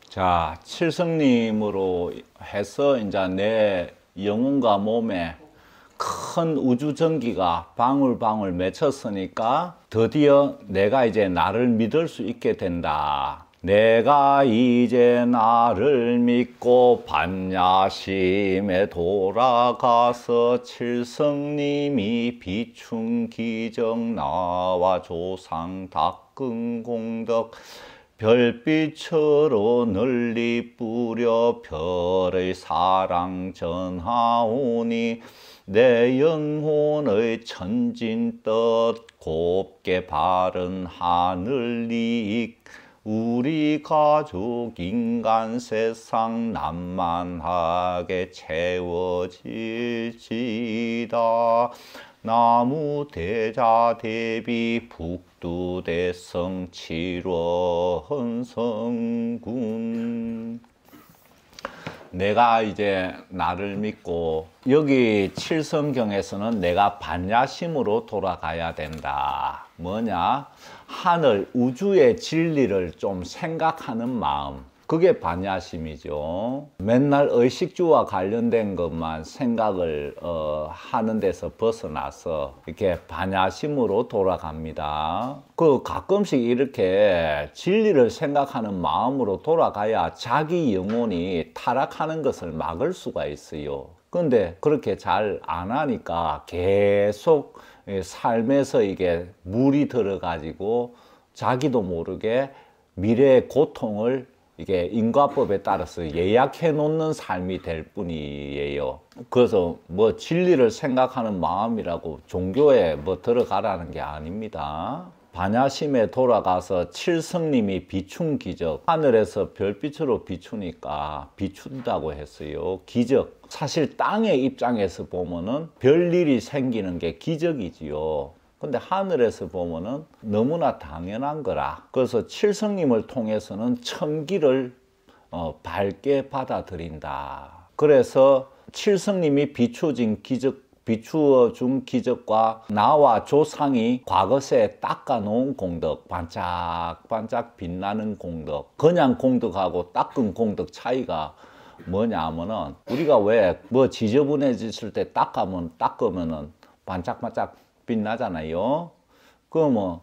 자, 칠성님으로 해서 이제 내 영혼과 몸에 큰 우주 전기가 방울방울 맺혔으니까 드디어 내가 이제 나를 믿을 수 있게 된다. 내가 이제 나를 믿고 반야심에 돌아가서 칠성님이 비춘 기적 나와 조상 닦은 공덕 별빛으로 널리 뿌려 별의 사랑 전하오니 내 영혼의 천진 뜻 곱게 바른 하늘 이익 우리 가족 인간 세상 남만하게 채워질지다. 나무 대자 대비 북두대성 칠원성군. 내가 이제 나를 믿고 여기 칠성경에서는 내가 반야심으로 돌아가야 된다. 뭐냐? 하늘 우주의 진리를 좀 생각하는 마음. 그게 반야심이죠. 맨날 의식주와 관련된 것만 생각을 하는 데서 벗어나서 이렇게 반야심으로 돌아갑니다. 그 가끔씩 이렇게 진리를 생각하는 마음으로 돌아가야 자기 영혼이 타락하는 것을 막을 수가 있어요. 근데 그렇게 잘 안 하니까 계속 삶에서 이게 물이 들어가지고 자기도 모르게 미래의 고통을 이게 인과법에 따라서 예약해 놓는 삶이 될 뿐이에요. 그래서 뭐 진리를 생각하는 마음이라고 종교에 뭐 들어가라는 게 아닙니다. 반야심에 돌아가서 칠성님이 비춘 기적, 하늘에서 별빛으로 비추니까 비춘다고 했어요. 기적. 사실 땅의 입장에서 보면은 별일이 생기는 게 기적이지요. 근데 하늘에서 보면은 너무나 당연한 거라. 그래서 칠성님을 통해서는 천기를 밝게 받아들인다. 그래서 칠성님이 비추어준 기적과 나와 조상이 과거에 닦아놓은 공덕, 반짝반짝 빛나는 공덕, 그냥 공덕하고 닦은 공덕 차이가 뭐냐 하면은 우리가 왜 뭐 지저분해졌을 때 닦으면은 반짝반짝 빛나잖아요. 그러면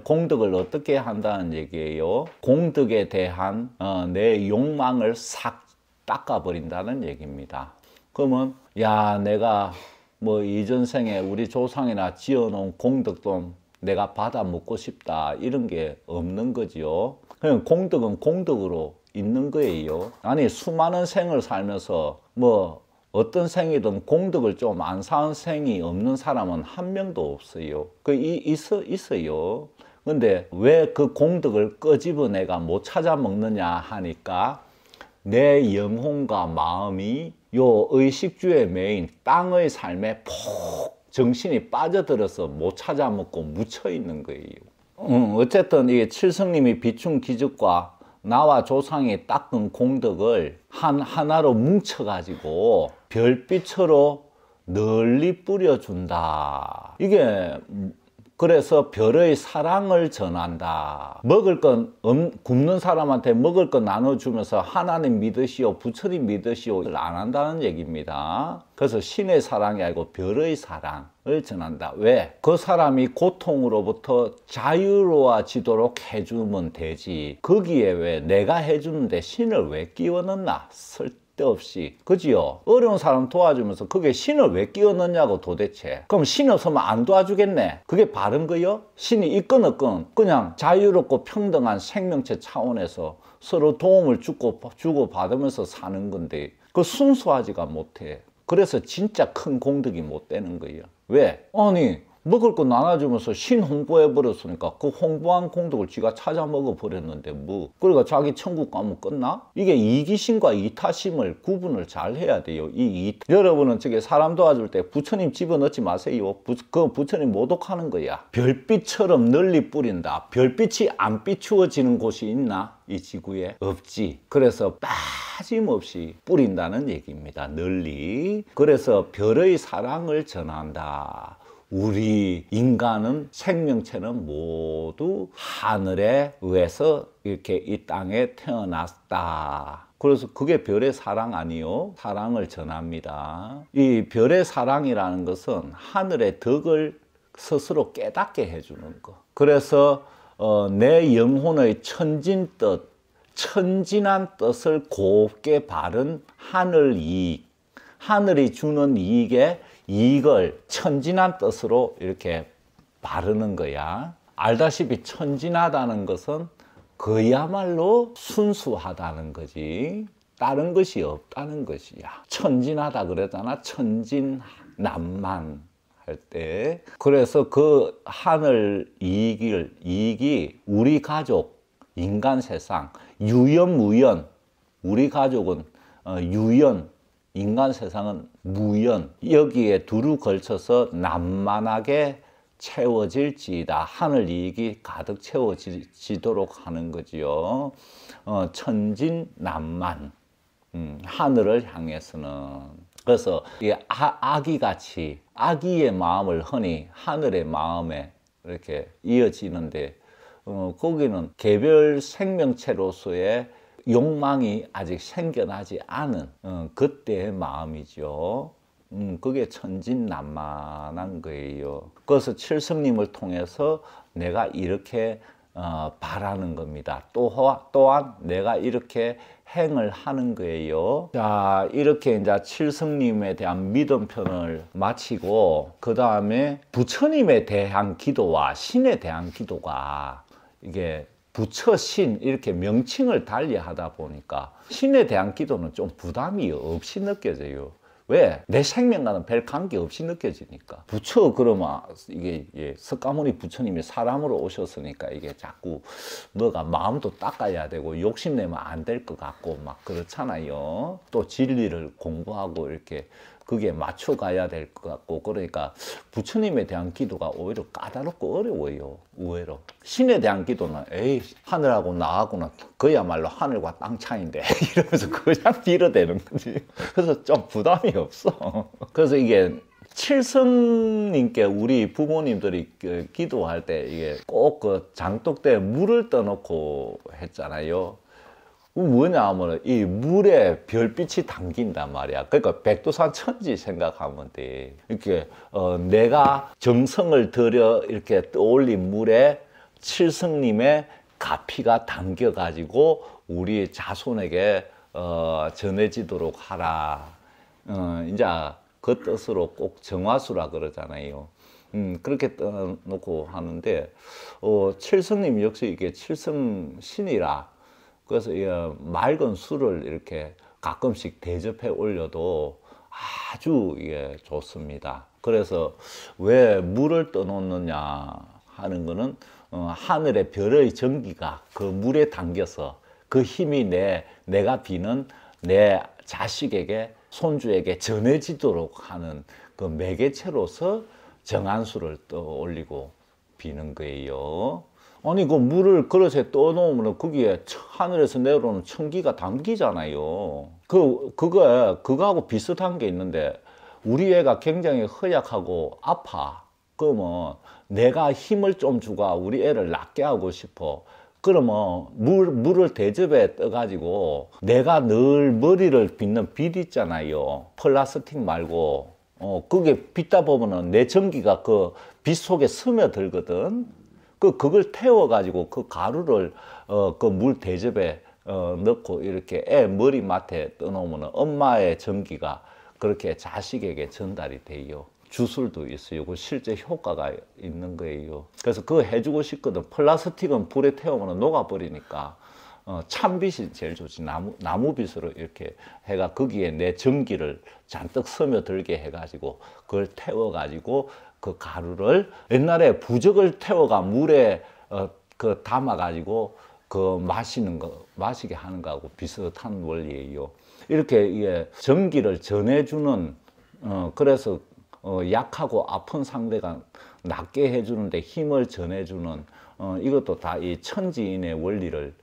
공덕을 어떻게 한다는 얘기예요? 공덕에 대한 내 욕망을 싹 닦아버린다는 얘기입니다. 그러면 야, 내가 뭐 이전 생에 우리 조상이나 지어놓은 공덕도 내가 받아 먹고 싶다, 이런 게 없는 거지요. 그냥 공덕은 공덕으로 있는 거예요. 아니, 수많은 생을 살면서 뭐 어떤 생이든 공덕을 좀 안 쌓은 생이 없는 사람은 한 명도 없어요. 있어요. 근데 왜 그 공덕을 끄집어내가 못 찾아 먹느냐 하니까 내 영혼과 마음이 요 의식주의 메인 땅의 삶에 푹 정신이 빠져들어서 못 찾아 먹고 묻혀 있는 거예요. 어쨌든 이 칠성님이 비춘 기적과 나와 조상이 닦은 공덕을 하나로 뭉쳐가지고 별빛으로 널리 뿌려준다. 이게 그래서 별의 사랑을 전한다. 먹을 건 굶는 사람한테 먹을 건 나눠주면서 하나님 믿으시오, 부처님 믿으시오를 안 한다는 얘기입니다. 그래서 신의 사랑이 아니고 별의 사랑을 전한다. 왜? 그 사람이 고통으로부터 자유로워지도록 해주면 되지. 거기에 왜 내가 해주는데 신을 왜 끼워 넣나? 쓸데없이. 그지요? 어려운 사람 도와주면서 그게 신을 왜 끼워 넣냐고 도대체. 그럼 신 없으면 안 도와주겠네. 그게 바른 거요? 신이 있건 없건 그냥 자유롭고 평등한 생명체 차원에서 서로 도움을 주고 받으면서 사는 건데 그 순수하지가 못해. 그래서 진짜 큰 공덕이 못 되는 거예요. 왜? 아니, 먹을 거 나눠주면서 신 홍보해버렸으니까 그 홍보한 공덕을 지가 찾아 먹어버렸는데 뭐. 그러니까 자기 천국 가면 끝나? 이게 이기심과 이타심을 구분을 잘 해야 돼요. 여러분은 저기 사람 도와줄 때 부처님 집어넣지 마세요. 그건 부처님 모독하는 거야. 별빛처럼 널리 뿌린다. 별빛이 안 비추어지는 곳이 있나? 이 지구에? 없지. 그래서 빠짐없이 뿌린다는 얘기입니다. 널리. 그래서 별의 사랑을 전한다. 우리 인간은 생명체는 모두 하늘에 의해서 이렇게 이 땅에 태어났다. 그래서 그게 별의 사랑 아니요? 사랑을 전합니다. 이 별의 사랑이라는 것은 하늘의 덕을 스스로 깨닫게 해주는 거. 그래서 내 영혼의 천진 뜻, 천진한 뜻을 곱게 바른 하늘 이익, 하늘이 주는 이익을 천진한 뜻으로 이렇게 바르는 거야. 알다시피 천진하다는 것은 그야말로 순수하다는 거지. 다른 것이 없다는 것이야. 천진하다 그러잖아. 천진난만 할 때. 그래서 그 하늘 이익이 우리 가족, 인간 세상, 유연무연. 우리 가족은 유연, 인간 세상은 무연. 여기에 두루 걸쳐서 난만하게 채워질지이다. 하늘 이익이 가득 채워지도록 하는 거지요. 천진난만. 하늘을 향해서는. 그래서 이 아기같이 아기의 마음을 흔히 하늘의 마음에 이렇게 이어지는데 거기는 개별 생명체로서의 욕망이 아직 생겨나지 않은 그때의 마음이죠. 그게 천진난만한 거예요. 그래서 칠성님을 통해서 내가 이렇게 바라는 겁니다. 또한 내가 이렇게 행을 하는 거예요. 자, 이렇게 이제 칠성님에 대한 믿음편을 마치고 그 다음에 부처님에 대한 기도와 신에 대한 기도가 이게 부처, 신 이렇게 명칭을 달리 하다 보니까 신에 대한 기도는 좀 부담이 없이 느껴져요. 왜? 내 생명과는 별 관계없이 느껴지니까. 부처 그러면 이게 석가모니 부처님이 사람으로 오셨으니까 이게 자꾸 뭐가 마음도 닦아야 되고 욕심내면 안 될 것 같고 막 그렇잖아요. 또 진리를 공부하고 이렇게 그게 맞춰가야 될 것 같고 그러니까 부처님에 대한 기도가 오히려 까다롭고 어려워요. 의외로. 신에 대한 기도는 에이 하늘하고 나하고는 그야말로 하늘과 땅 차이인데 이러면서 그냥 빌어대는 거지. 그래서 좀 부담이 없어. 그래서 이게 칠성님께 우리 부모님들이 기도할 때 이게 꼭 그 장독대에 물을 떠놓고 했잖아요. 뭐냐 하면 이 물에 별빛이 담긴단 말이야. 그러니까 백두산 천지 생각하면 돼. 이렇게 내가 정성을 들여 이렇게 떠올린 물에 칠성님의 가피가 담겨 가지고 우리 자손에게 전해지도록 하라. 이제 그 뜻으로 꼭 정화수라 그러잖아요. 그렇게 떠놓고 하는데 칠성님 역시 이게 칠성신이라. 그래서 맑은 술을 이렇게 가끔씩 대접해 올려도 아주 이게 좋습니다. 그래서 왜 물을 떠놓느냐 하는 거는 하늘의 별의 전기가 그 물에 담겨서 그 힘이 내가 비는 내 자식에게 손주에게 전해지도록 하는 그 매개체로서 정한수를 떠올리고 비는 거예요. 아니 그 물을 그릇에 떠놓으면 거기에 하늘에서 내려오는 천기가 담기잖아요. 그거하고 비슷한 게 있는데 우리 애가 굉장히 허약하고 아파. 그러면 내가 힘을 좀 주고 우리 애를 낫게 하고 싶어. 그러면 물을 대접에 떠가지고 내가 늘 머리를 빗는 빛 있잖아요. 플라스틱 말고 그게 빗다 보면은 내 전기가 그 빛 속에 스며들거든. 그걸 태워가지고 그 가루를 그 물 대접에 넣고 이렇게 애 머리맡에 떠놓으면 엄마의 전기가 그렇게 자식에게 전달이 돼요. 주술도 있어요. 그 실제 효과가 있는 거예요. 그래서 그거 해주고 싶거든. 플라스틱은 불에 태우면 녹아버리니까 찬빛이 제일 좋지. 나무빛으로 이렇게 해가 거기에 내 전기를 잔뜩 스며들게 해가지고 그걸 태워가지고 그 가루를 옛날에 부적을 태워가 물에 그 담아가지고 그 마시게 하는 거하고 비슷한 원리예요. 이렇게 이게 전기를 전해주는 그래서 약하고 아픈 상대가 낫게 해주는데 힘을 전해주는 이것도 다 이 천지인의 원리를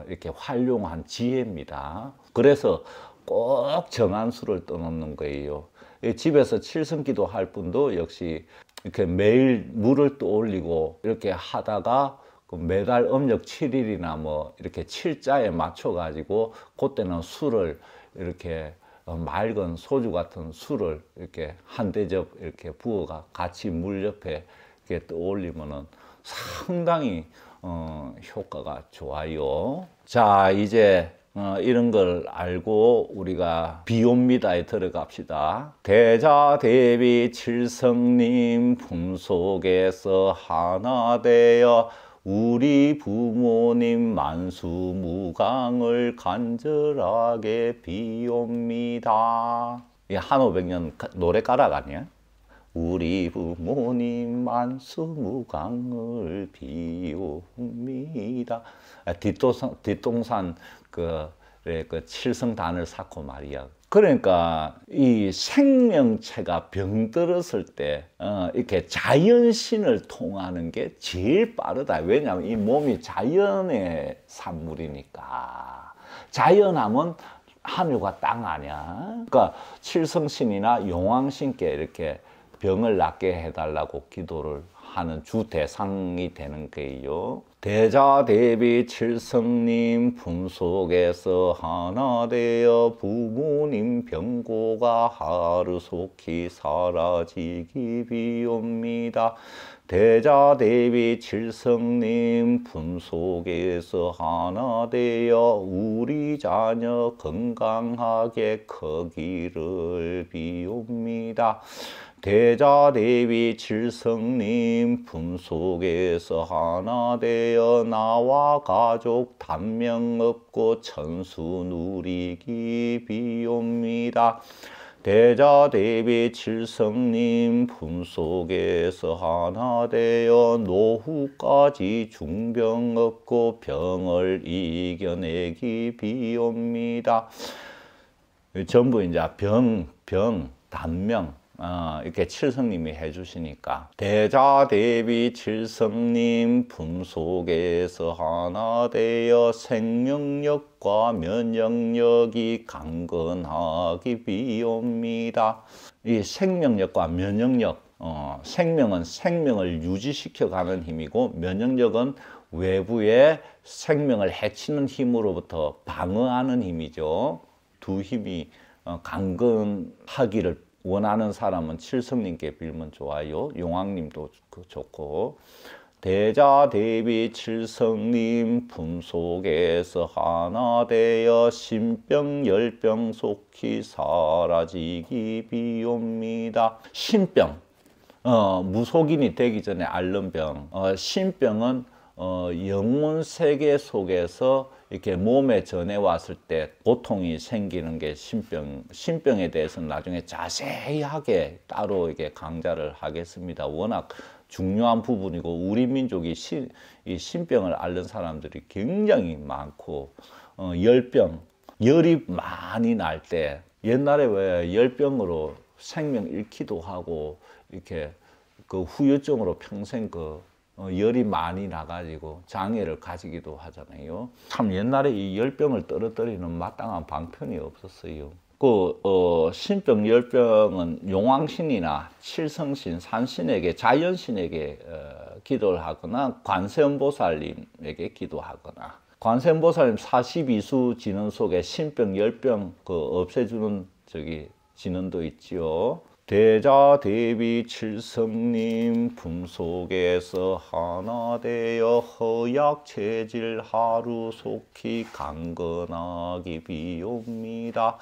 이렇게 활용한 지혜입니다. 그래서 꼭 정한수를 떠놓는 거예요. 집에서 칠성기도 할 분도 역시 이렇게 매일 물을 떠올리고 이렇게 하다가 그 매달 음력 7일이나 뭐 이렇게 7자에 맞춰 가지고 그때는 술을 이렇게 맑은 소주 같은 술을 이렇게 한 대접 이렇게 부어가 같이 물 옆에 이렇게 떠올리면은 상당히 효과가 좋아요. 자, 이제 이런 걸 알고 우리가 비옵니다에 들어갑시다. 대자대비 칠성님 품속에서 하나 되어 우리 부모님 만수무강을 간절하게 비옵니다. 이 한오백년 노래가락 아니야? 우리 부모님 만수무강을 비옵니다. 뒷동산 그 칠성단을 쌓고 말이야. 그러니까 이 생명체가 병들었을 때 이렇게 자연신을 통하는 게 제일 빠르다. 왜냐하면 이 몸이 자연의 산물이니까. 자연하면 하늘과 땅 아니야. 그러니까 칠성신이나 용왕신께 이렇게 병을 낫게 해달라고 기도를 하는 주 대상이 되는 거예요. 대자대비 칠성님 품속에서 하나 되어 부모님 병고가 하루속히 사라지기 비옵니다. 대자대비 칠성님 품속에서 하나 되어 우리 자녀 건강하게 크기를 비옵니다. 대자대비 칠성님 품속에서 하나 되어 나와 가족 단명 없고 천수 누리기 비옵니다. 대자대비 칠성님 품속에서 하나 되어 노후까지 중병 없고 병을 이겨내기 비옵니다. 전부 이제 단명 이렇게 칠성님이 해주시니까 대자대비 칠성님 품속에서 하나 되어 생명력과 면역력이 강건하기 비옵니다. 이 생명력과 면역력, 생명은 생명을 유지시켜 가는 힘이고 면역력은 외부의 생명을 해치는 힘으로부터 방어하는 힘이죠. 두 힘이 강건하기를 원하는 사람은 칠성님께 빌면 좋아요. 용왕님도 좋고. 대자대비 칠성님 품속에서 하나 되어 신병 열병 속히 사라지기 비옵니다. 신병, 무속인이 되기 전에 앓는 병. 신병은 영혼 세계 속에서 이렇게 몸에 전해 왔을 때 고통이 생기는 게 신병에 대해서는 나중에 자세하게 따로 이게 강좌를 하겠습니다. 워낙 중요한 부분이고 우리 민족이 이 신병을 앓는 사람들이 굉장히 많고 열이 많이 날 때 옛날에 왜 열병으로 생명 잃기도 하고 이렇게 그 후유증으로 평생 열이 많이 나가지고 장애를 가지기도 하잖아요. 참 옛날에 이 열병을 떨어뜨리는 마땅한 방편이 없었어요. 신병 열병은 용왕신이나 칠성신, 산신에게 자연신에게 기도를 하거나 관세음보살님에게 기도하거나 관세음보살님 42수 진언 속에 신병 열병 없애주는 진언도 있지요. 대자대비 칠성님 품속에서 하나 되어 허약체질 하루속히 강건하기 비옵니다.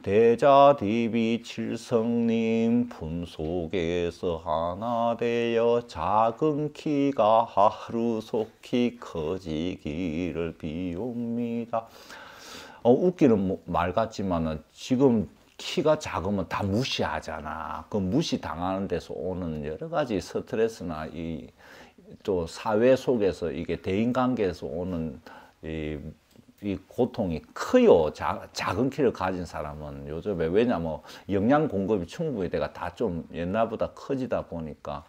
대자대비 칠성님 품속에서 하나 되어 작은 키가 하루속히 커지기를 비옵니다. 웃기는 말 같지만은 지금 키가 작으면 다 무시하잖아. 그 무시당하는 데서 오는 여러 가지 스트레스나 또 사회 속에서 이게 대인관계에서 오는 이 고통이 커요. 작은 키를 가진 사람은 요즘에. 왜냐면 영양 공급이 충분히 내가 다 좀 옛날보다 커지다 보니까.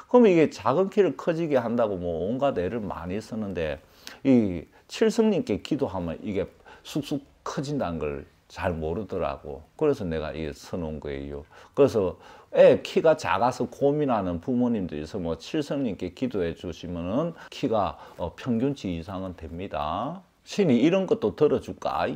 그럼 이게 작은 키를 커지게 한다고 뭐 온갖 애를 많이 쓰는데 이 칠성님께 기도하면 이게 쑥쑥 커진다는 걸 잘 모르더라고. 그래서 내가 이게 써놓은 거예요. 그래서 애 키가 작아서 고민하는 부모님들 있으면 뭐 칠성님께 기도해 주시면은 키가 평균치 이상은 됩니다. 신이 이런 것도 들어줄까?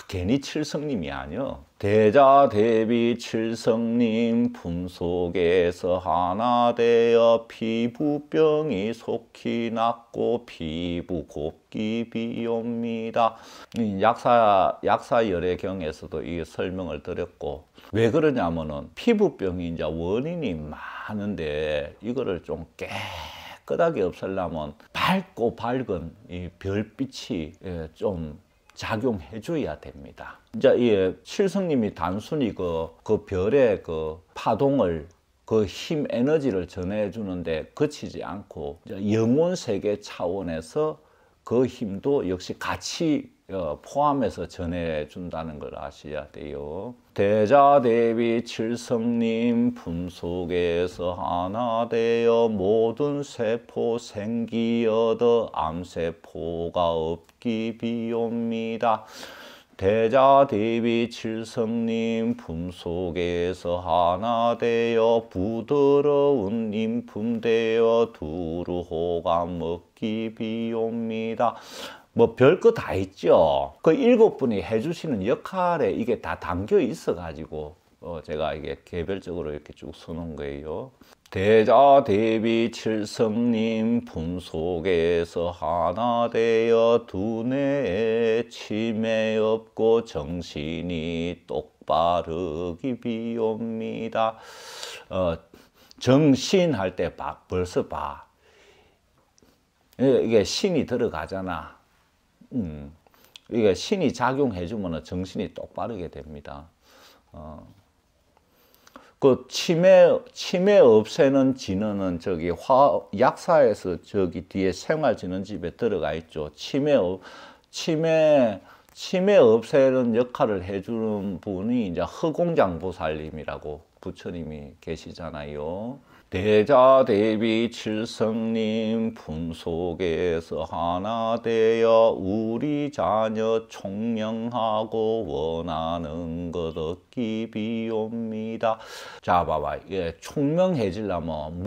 괜히 칠성님이 아니여. 대자대비 칠성님 품속에서 하나 되어 피부병이 속히 낫고 피부 곱기 비옵니다. 약사열애경에서도 이 설명을 드렸고, 왜 그러냐면은 피부병이 이제 원인이 많은데 이거를 좀 깨끗하게 없애려면 밝고 밝은 이 별빛이 좀 작용해 줘야 됩니다. 이제 이 칠성님이 단순히 그 별의 그 파동을 그 힘 에너지를 전해 주는데 그치지 않고 영혼 세계 차원에서 그 힘도 역시 같이 포함해서 전해 준다는 걸 아셔야 돼요. 대자대비 칠성님 품속에서 하나 되어 모든 세포 생기 얻어 암세포가 없기 비옵니다. 대자대비 칠성님 품속에서 하나 되어 부드러운 인품되어 두루 호감 얻기 비옵니다. 뭐 별거 다 있죠. 그 7분이 해주시는 역할에 이게 다 담겨 있어 가지고 제가 이게 개별적으로 이렇게 쭉 써놓은 거예요. 대자대비 칠성님 품속에서 하나 되어 두뇌에 치매 없고 정신이 똑바르기 비옵니다. 정신 할 때 벌써 봐. 이게 신이 들어가잖아. 이게 신이 작용해주면 정신이 똑바르게 됩니다. 그 치매 없애는 진언은 저기 약사에서 저기 뒤에 생활진흥집에 들어가 있죠. 치매 없애는 역할을 해주는 분이 이제 허공장보살님이라고 부처님이 계시잖아요. 대자대비 칠성님 품속에서 하나 되어 우리 자녀 총명하고 원하는 것 얻기 비옵니다. 자, 봐봐. 총명해지려면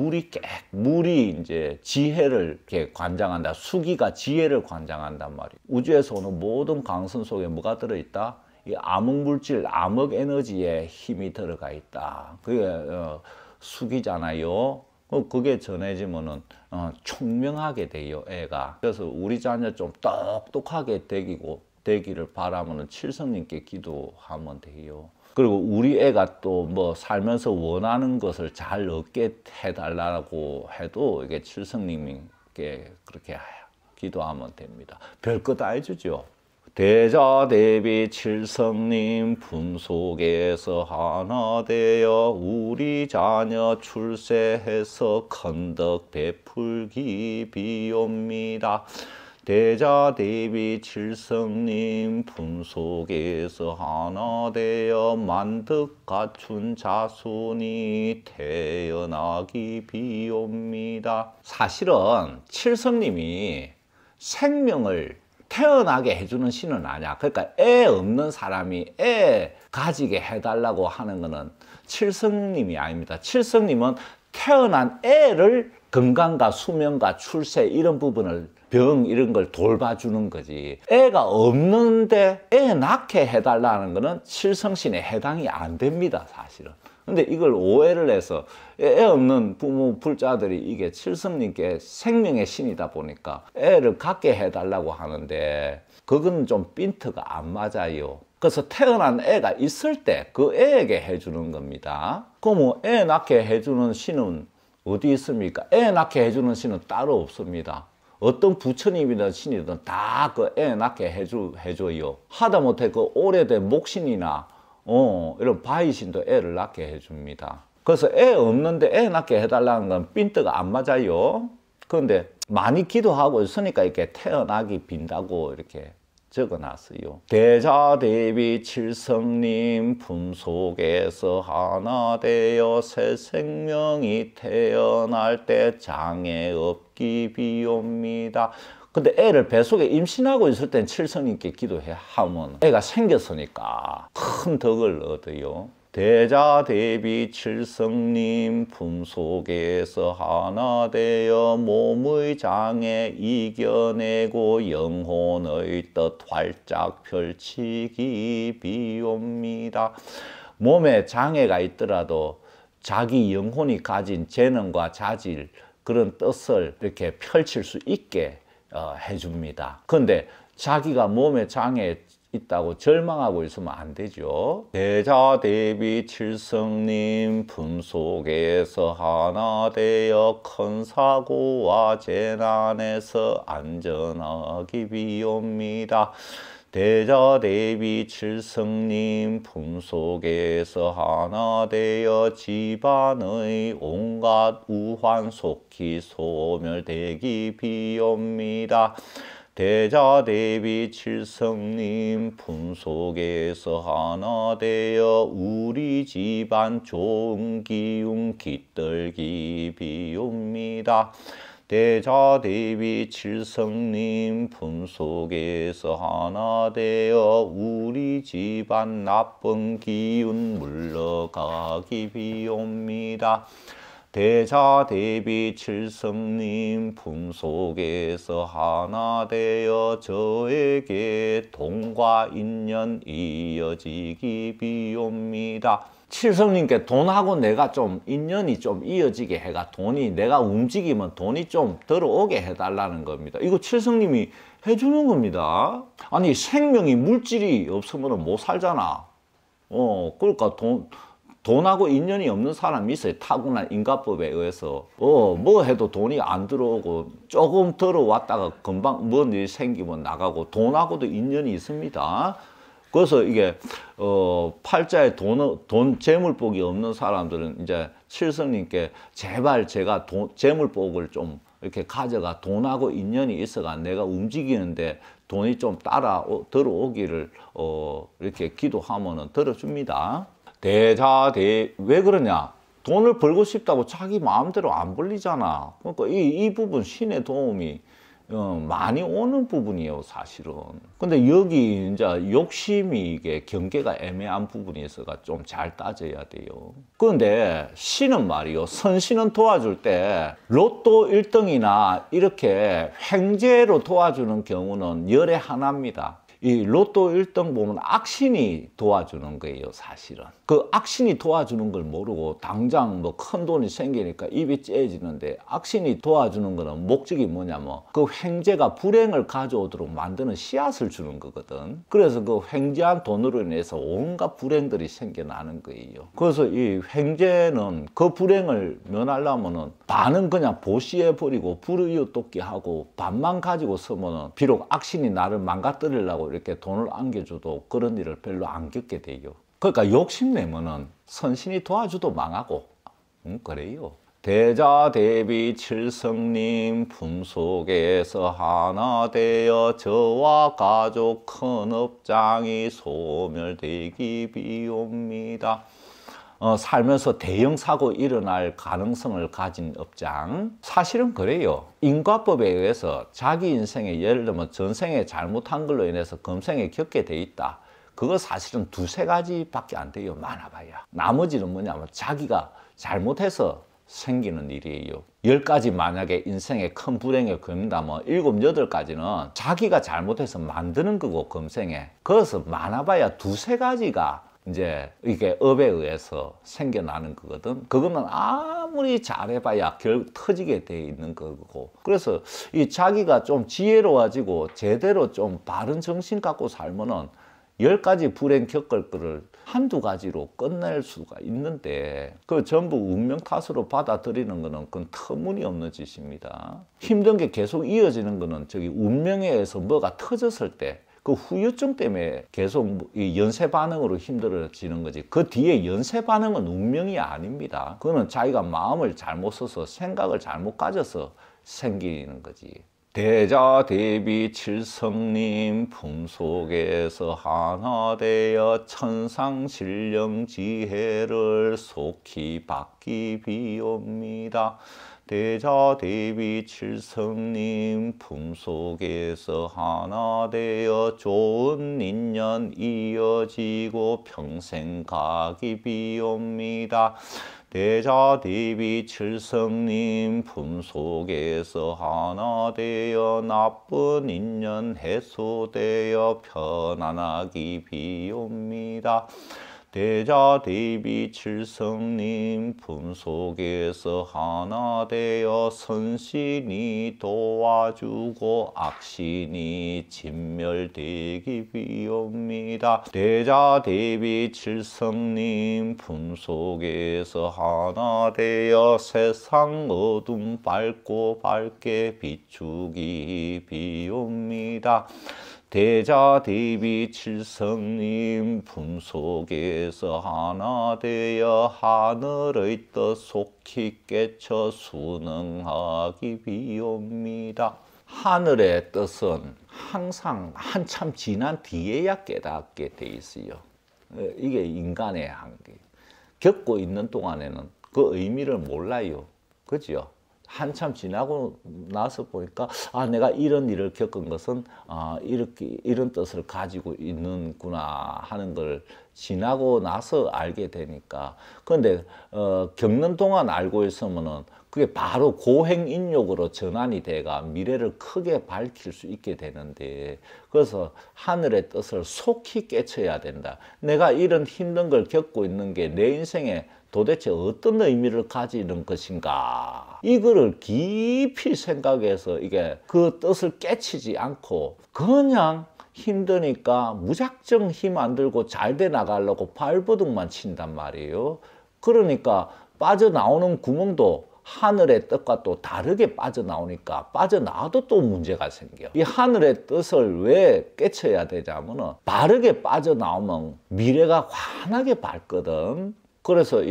물이 이제 지혜를 이렇게 관장한다. 수기가 지혜를 관장한단 말이에요. 우주에서 오는 모든 광선 속에 뭐가 들어있다? 이 암흑물질, 암흑에너지에 힘이 들어가 있다. 그게 수기잖아요. 그게 전해지면은 총명하게 돼요, 애가. 그래서 우리 자녀 좀 똑똑하게 되기를 바라면은 칠성님께 기도하면 돼요. 그리고 우리 애가 또 뭐 살면서 원하는 것을 잘 얻게 해달라고 해도 이게 칠성님께 그렇게 기도하면 됩니다. 별거 다 해주죠. 대자대비 칠성님 품속에서 하나 되어 우리 자녀 출세해서 건덕 베풀기 비옵니다. 대자대비 칠성님 품속에서 하나 되어 만득 갖춘 자손이 태어나기 비옵니다. 사실은 칠성님이 생명을 태어나게 해주는 신은 아니야. 그러니까 애 없는 사람이 애 가지게 해달라고 하는 거는 칠성님이 아닙니다. 칠성님은 태어난 애를 건강과 수명과 출세 이런 부분을 병 이런 걸 돌봐주는 거지. 애가 없는데 애 낳게 해달라는 거는 칠성신에 해당이 안 됩니다, 사실은. 근데 이걸 오해를 해서 애 없는 부모 불자들이 이게 칠성님께 생명의 신이다 보니까 애를 갖게 해달라고 하는데 그건 좀 핀트가 안 맞아요. 그래서 태어난 애가 있을 때 그 애에게 해주는 겁니다. 그럼 애 낳게 해주는 신은 어디 있습니까? 애 낳게 해주는 신은 따로 없습니다. 어떤 부처님이든 신이든 다 그 애 낳게 해줘요. 하다못해 그 오래된 목신이나 이런 바위신도 애를 낳게 해줍니다. 그래서 애 없는데 애 낳게 해달라는 건 핀트가 안 맞아요. 그런데 많이 기도하고 있으니까 이렇게 태어나기 빈다고 이렇게 적어놨어요. 대자대비 칠성님 품속에서 하나 되어 새 생명이 태어날 때 장애 없기 비옵니다. 근데 애를 뱃속에 임신하고 있을 땐 칠성님께 기도해 하면 애가 생겼으니까 큰 덕을 얻어요. 대자 대비 칠성님 품속에서 하나 되어 몸의 장애 이겨내고 영혼의 뜻 활짝 펼치기 비옵니다. 몸에 장애가 있더라도 자기 영혼이 가진 재능과 자질, 그런 뜻을 이렇게 펼칠 수 있게 해줍니다. 그런데 자기가 몸에 장애 있다고 절망하고 있으면 안 되죠. 대자 대비 칠성님 품속에서 하나 되어 큰 사고와 재난에서 안전하기 비옵니다. 대자 대비 칠성님 품속에서 하나 되어 집안의 온갖 우환 속히 소멸되기 비옵니다. 대자 대비 칠성님 품속에서 하나 되어 우리 집안 좋은 기운 깃들기 비옵니다. 대자 대비 칠성님 품속에서 하나 되어 우리 집안 나쁜 기운 물러가기 비옵니다. 대자 대비 칠성님 품속에서 하나 되어 저에게 돈과 인연 이어지기 비옵니다. 칠성님께 돈하고 내가 좀 인연이 좀 이어지게 해가 돈이 내가 움직이면 돈이 좀 들어오게 해달라는 겁니다. 이거 칠성님이 해주는 겁니다. 아니 생명이 물질이 없으면 못 살잖아. 그러니까 돈하고 인연이 없는 사람이 있어요. 타고난 인과법에 의해서. 뭐 해도 돈이 안 들어오고 조금 들어왔다가 금방 뭔 일이 생기면 나가고 돈하고도 인연이 있습니다. 그래서 이게 팔자에 돈 재물복이 없는 사람들은 이제 칠성님께 제발 제가 재물복을 좀 이렇게 가져가 돈하고 인연이 있어가 내가 움직이는데 돈이 좀 따라 들어오기를 이렇게 기도하면은 들어줍니다. 왜 그러냐? 돈을 벌고 싶다고 자기 마음대로 안 벌리잖아. 그러니까 이 부분 신의 도움이 많이 오는 부분이에요, 사실은. 근데 여기 이제 욕심이 이게 경계가 애매한 부분이 있어가 좀 잘 따져야 돼요. 그런데 신은 말이요, 선신은 도와줄 때 로또 1등이나 이렇게 횡재로 도와주는 경우는 열에 하나입니다. 이 로또 1등 보면 악신이 도와주는 거예요, 사실은. 그 악신이 도와주는 걸 모르고 당장 뭐 큰 돈이 생기니까 입이 째지는데 악신이 도와주는 거는 목적이 뭐냐면 그 횡재가 불행을 가져오도록 만드는 씨앗을 주는 거거든. 그래서 그 횡재한 돈으로 인해서 온갖 불행들이 생겨나는 거예요. 그래서 이 횡재는 그 불행을 면하려면은 반은 그냥 보시해버리고 불의웃돕기 하고 반만 가지고 쓰면은 비록 악신이 나를 망가뜨리려고 이렇게 돈을 안겨줘도 그런 일을 별로 안 겪게 돼요. 그러니까 욕심내면은 선신이 도와줘도 망하고 그래요. 대자 대비 칠성님 품속에서 하나 되어 저와 가족 큰 업장이 소멸되기 비옵니다. 살면서 대형 사고 일어날 가능성을 가진 업장, 사실은 그래요. 인과법에 의해서 자기 인생에 예를 들면 전생에 잘못한 걸로 인해서 금생에 겪게 돼 있다. 그거 사실은 두세 가지밖에 안 돼요, 많아봐야. 나머지는 뭐냐면 자기가 잘못해서 생기는 일이에요. 10가지 만약에 인생에 큰 불행에 겪는다면 7, 8가지는 자기가 잘못해서 만드는 거고, 금생에. 그래서 많아봐야 두세 가지가 이제 이게 업에 의해서 생겨나는 거거든. 그거는 아무리 잘해봐야 결국 터지게 돼 있는 거고. 그래서 이 자기가 좀 지혜로워지고 제대로 좀 바른 정신 갖고 살면은 10가지 불행 겪을 거를 한두 가지로 끝낼 수가 있는데 그 전부 운명 탓으로 받아들이는 거는 그건 터무니없는 짓입니다. 힘든 게 계속 이어지는 거는 저기 운명에 의해서 뭐가 터졌을 때 그 후유증 때문에 계속 이 연쇄 반응으로 힘들어지는 거지. 그 뒤에 연쇄 반응은 운명이 아닙니다. 그거는 자기가 마음을 잘못 써서 생각을 잘못 가져서 생기는 거지. 대자 대비 칠성님 품속에서 하나 되어 천상신령 지혜를 속히 받기 비옵니다. 대자 대비 칠성님 품속에서 하나 되어 좋은 인연 이어지고 평생 가기 비옵니다. 대자 대비 칠성님 품속에서 하나 되어 나쁜 인연 해소되어 편안하기 비옵니다. 대자 대비 칠성님 품속에서 하나 되어 선신이 도와주고 악신이 진멸되기 비옵니다. 대자 대비 칠성님 품속에서 하나 되어 세상 어둠 밝고 밝게 비추기 비옵니다. 대자 대비 칠성님 품속에서 하나 되어 하늘의 뜻 속히 깨쳐 순응하기 비옵니다. 하늘의 뜻은 항상 한참 지난 뒤에야 깨닫게 돼 있어요. 이게 인간의 한계. 겪고 있는 동안에는 그 의미를 몰라요. 그죠? 한참 지나고 나서 보니까 내가 이런 일을 겪은 것은 이렇게 이런 뜻을 가지고 있는구나 하는 걸 지나고 나서 알게 되니까. 그런데 겪는 동안 알고 있으면은 그게 바로 고행인욕으로 전환이 돼가 미래를 크게 밝힐 수 있게 되는데, 그래서 하늘의 뜻을 속히 깨쳐야 된다. 내가 이런 힘든 걸 겪고 있는 게 내 인생에 도대체 어떤 의미를 가지는 것인가, 이거를 깊이 생각해서 이게 그 뜻을 깨치지 않고 그냥 힘드니까 무작정 힘 안 들고 잘 돼 나가려고 발버둥만 친단 말이에요. 그러니까 빠져나오는 구멍도 하늘의 뜻과 또 다르게 빠져나오니까 빠져나와도 또 문제가 생겨. 이 하늘의 뜻을 왜 깨쳐야 되냐면은 바르게 빠져나오면 미래가 환하게 밝거든. 그래서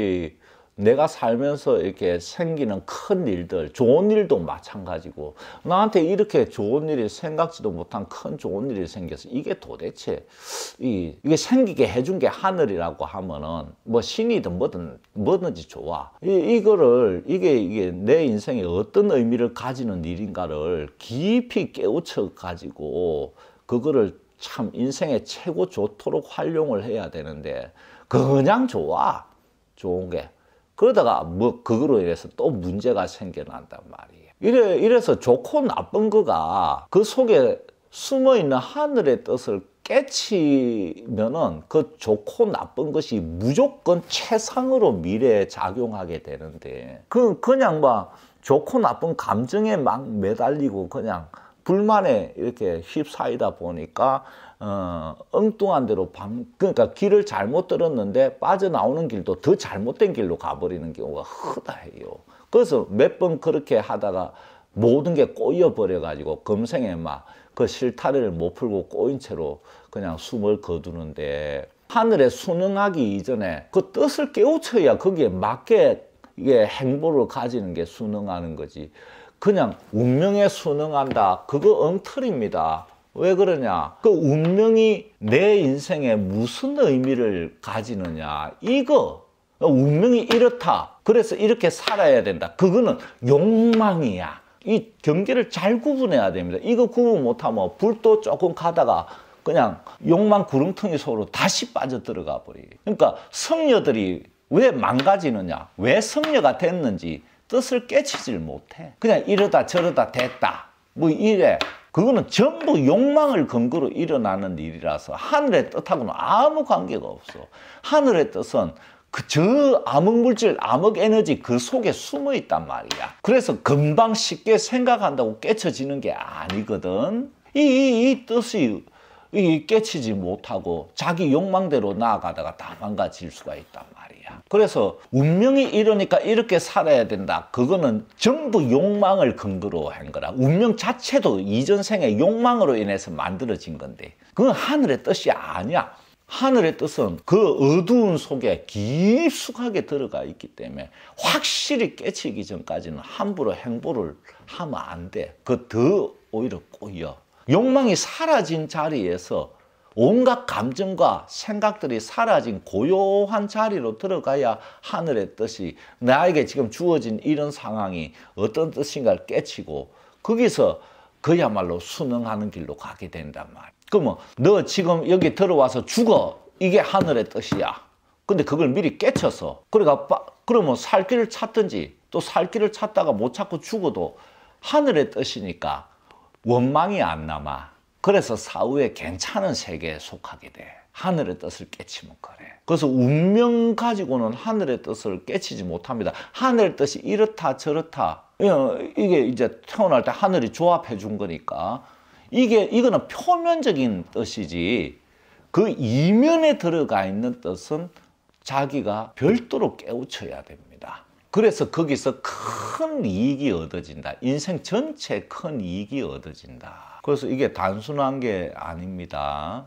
내가 살면서 이렇게 생기는 큰 일들, 좋은 일도 마찬가지고, 나한테 이렇게 좋은 일이 생각지도 못한 큰 좋은 일이 생겨서 이게 도대체 이게 생기게 해준 게 하늘이라고 하면은 뭐 신이든 뭐든지 좋아. 이게 내 인생에 어떤 의미를 가지는 일인가를 깊이 깨우쳐 가지고 그거를 참 인생의 최고 좋도록 활용을 해야 되는데 그냥 좋은 게. 그러다가 뭐 그거로 인해서 또 문제가 생겨난단 말이에요. 이래서 좋고 나쁜 거가 그 속에 숨어있는 하늘의 뜻을 깨치면은 그 좋고 나쁜 것이 무조건 최상으로 미래에 작용하게 되는데, 그냥 막 좋고 나쁜 감정에 막 매달리고 그냥 불만에 이렇게 휩싸이다 보니까 엉뚱한 데로 그러니까 길을 잘못 들었는데 빠져나오는 길도 더 잘못된 길로 가버리는 경우가 허다해요. 그래서 몇 번 그렇게 하다가 모든 게 꼬여버려 가지고 금생에 막 그 실타래를 못 풀고 꼬인 채로 그냥 숨을 거두는데, 하늘에 순응하기 이전에 그 뜻을 깨우쳐야 거기에 맞게 이게 행보를 가지는 게 순응하는 거지. 그냥 운명에 순응한다, 그거 엉터리입니다. 왜 그러냐? 그 운명이 내 인생에 무슨 의미를 가지느냐, 이거. 운명이 이렇다, 그래서 이렇게 살아야 된다, 그거는 욕망이야. 이 경계를 잘 구분해야 됩니다. 이거 구분 못하면 불도 조금 가다가 그냥 욕망 구렁텅이 속으로 다시 빠져들어가 버려요. 그러니까 성녀들이 왜 망가지느냐, 왜 성녀가 됐는지 뜻을 깨치질 못해. 그냥 이러다 저러다 됐다 뭐 이래. 그거는 전부 욕망을 근거로 일어나는 일이라서 하늘의 뜻하고는 아무 관계가 없어. 하늘의 뜻은 저 암흑물질, 암흑에너지 그 속에 숨어 있단 말이야. 그래서 금방 쉽게 생각한다고 깨쳐지는 게 아니거든. 이 뜻이 깨치지 못하고 자기 욕망대로 나아가다가 다 망가질 수가 있단 말이야. 그래서 운명이 이러니까 이렇게 살아야 된다, 그거는 전부 욕망을 근거로 한 거라. 운명 자체도 이전 생의 욕망으로 인해서 만들어진 건데 그건 하늘의 뜻이 아니야. 하늘의 뜻은 그 어두운 속에 깊숙하게 들어가 있기 때문에 확실히 깨치기 전까지는 함부로 행보를 하면 안 돼. 그 더 오히려 꼬여. 욕망이 사라진 자리에서 온갖 감정과 생각들이 사라진 고요한 자리로 들어가야 하늘의 뜻이 나에게 지금 주어진 이런 상황이 어떤 뜻인가를 깨치고 거기서 그야말로 순응하는 길로 가게 된단 말이야. 그러면 너 지금 여기 들어와서 죽어. 이게 하늘의 뜻이야. 근데 그걸 미리 깨쳐서 그러면 살 길을 찾든지 또 살 길을 찾다가 못 찾고 죽어도 하늘의 뜻이니까 원망이 안 남아. 그래서 사후에 괜찮은 세계에 속하게 돼. 하늘의 뜻을 깨치면 그래. 그래서 운명 가지고는 하늘의 뜻을 깨치지 못합니다. 하늘의 뜻이 이렇다 저렇다. 이게 이제 태어날 때 하늘이 조합해 준 거니까 이거는 표면적인 뜻이지 그 이면에 들어가 있는 뜻은 자기가 별도로 깨우쳐야 됩니다. 그래서 거기서 큰 이익이 얻어진다. 인생 전체에 큰 이익이 얻어진다. 그래서 이게 단순한 게 아닙니다.